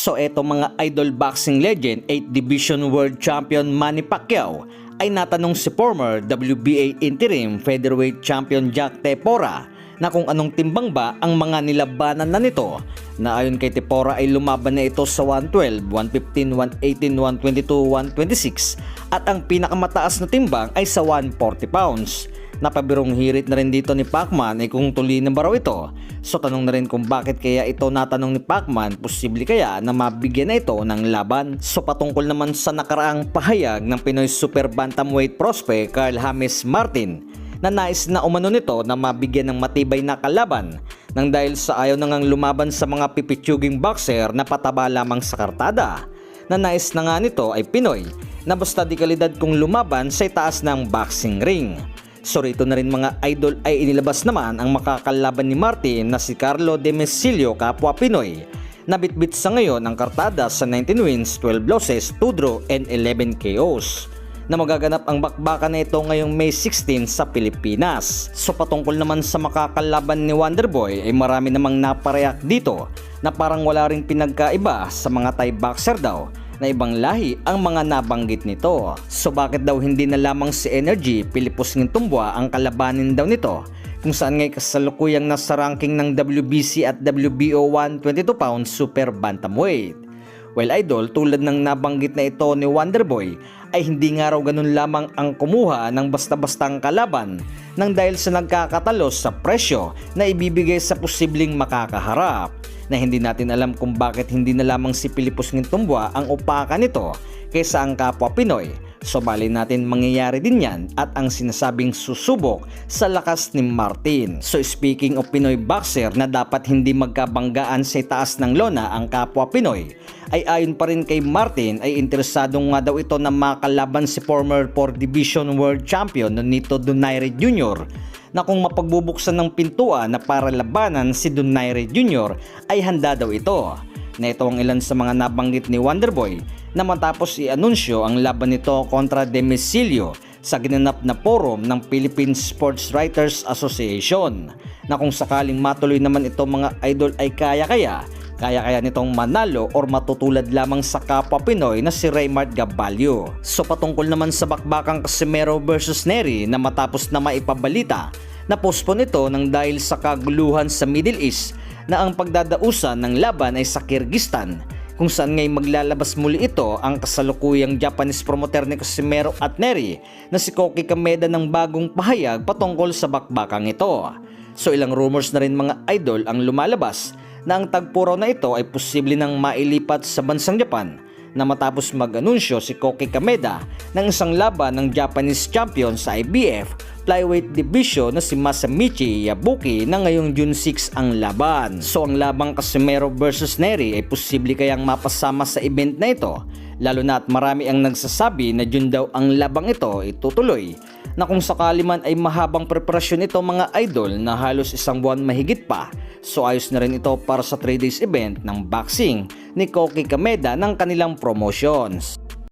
So eto mga idol, boxing legend, 8th Division World Champion Manny Pacquiao ay natanong si former WBA Interim Featherweight Champion Jack Tepora na kung anong timbang ba ang mga nilabanan na nito, na ayon kay Tepora ay lumaban na ito sa 112, 115, 118, 122, 126 at ang pinakamataas na timbang ay sa 140 pounds. Napabirong hirit na rin dito ni Pacman ay kung tuli na ba raw ito. So tanong na rin kung bakit kaya ito natanong ni Pacman, posible kaya na mabigyan na ito ng laban. So patungkol naman sa nakaraang pahayag ng Pinoy Super Bantamweight prospect Carl James Martin na nais na umano nito na mabigyan ng matibay na kalaban nang dahil sa ayaw na ngang lumaban sa mga pipitsuging boxer na pataba lamang sa kartada, na nais na nga nito ay Pinoy na basta di kalidad kung lumaban sa itaas ng boxing ring. So rito na rin mga idol ay inilabas naman ang makakalaban ni Martin na si Carlo Demesilio kapwa Pinoy na bitbit sa ngayon ang kartada sa 19 wins, 12 losses, 2 draw and 11 KOs, na magaganap ang bakbakan na ito ngayong May 16 sa Pilipinas. So patungkol naman sa makakalaban ni Wonderboy ay marami namang napareact dito na parang wala ring pinagkaiba sa mga Thai boxer daw, na ibang lahi ang mga nabanggit nito. So bakit daw hindi na lamang si Energy Pilipos Ngintumbwa ang kalabanin daw nito, kung saan ngay kasalukuyang nasa ranking ng WBC at WBO 122 pounds super bantamweight. Well idol, tulad ng nabanggit na ito ni Wonderboy ay hindi nga raw ganun lamang ang kumuha ng basta-bastang kalaban nang dahil sa nagkakatalos sa presyo na ibibigay sa posibleng makakaharap, na hindi natin alam kung bakit hindi na lamang si Pilipos Ngintumbwa ang upakan nito kaysa ang kapwa Pinoy. So bali natin mangyayari din yan at ang sinasabing susubok sa lakas ni Martin. So speaking of Pinoy boxer na dapat hindi magkabanggaan sa itaas ng lona ang kapwa Pinoy, ay ayon pa rin kay Martin ay interesado nga daw ito na makalaban si former 4th Division World Champion Nonito Donaire Jr. na kung mapagbubuksan ng pintuan na para labanan si Donaire Jr. ay handa daw ito. Na ito ang ilan sa mga nabanggit ni Wonderboy na matapos i-anunsyo ang laban nito kontra Demesilio sa ginanap na forum ng Philippine Sports Writers Association, na kung sakaling matuloy naman ito mga idol ay kaya nitong manalo or matutulad lamang sa kapwa Pinoy na si Raymart Gabalio. So patungkol naman sa bakbakang Casimero versus Nery na matapos na maipabalita na postpone ito nang dahil sa kaguluhan sa Middle East, na ang pagdadausan ng laban ay sa Kyrgyzstan, kung saan ngay maglalabas muli ito ang kasalukuyang Japanese promoter ni Casimero at Nery na si Koki Kameda ng bagong pahayag patungkol sa bakbakang ito. So ilang rumors na rin mga idol ang lumalabas na ang tagpuro na ito ay posible nang mailipat sa bansang Japan, na matapos mag-anunsyo si Koki Kameda ng isang laban ng Japanese champion sa IBF flyweight division na si Masamichi Yabuki na ngayong June 6 ang laban. So ang labang Casimero versus Nery ay posible kayang mapasama sa event na ito, lalo na at marami ang nagsasabi na June daw ang labang ito itutuloy, na kung sakali man ay mahabang preparasyon ito mga idol na halos isang buwan mahigit pa. So ayos na rin ito para sa 3 days event ng boxing ni Koki Kameda ng kanilang promotions.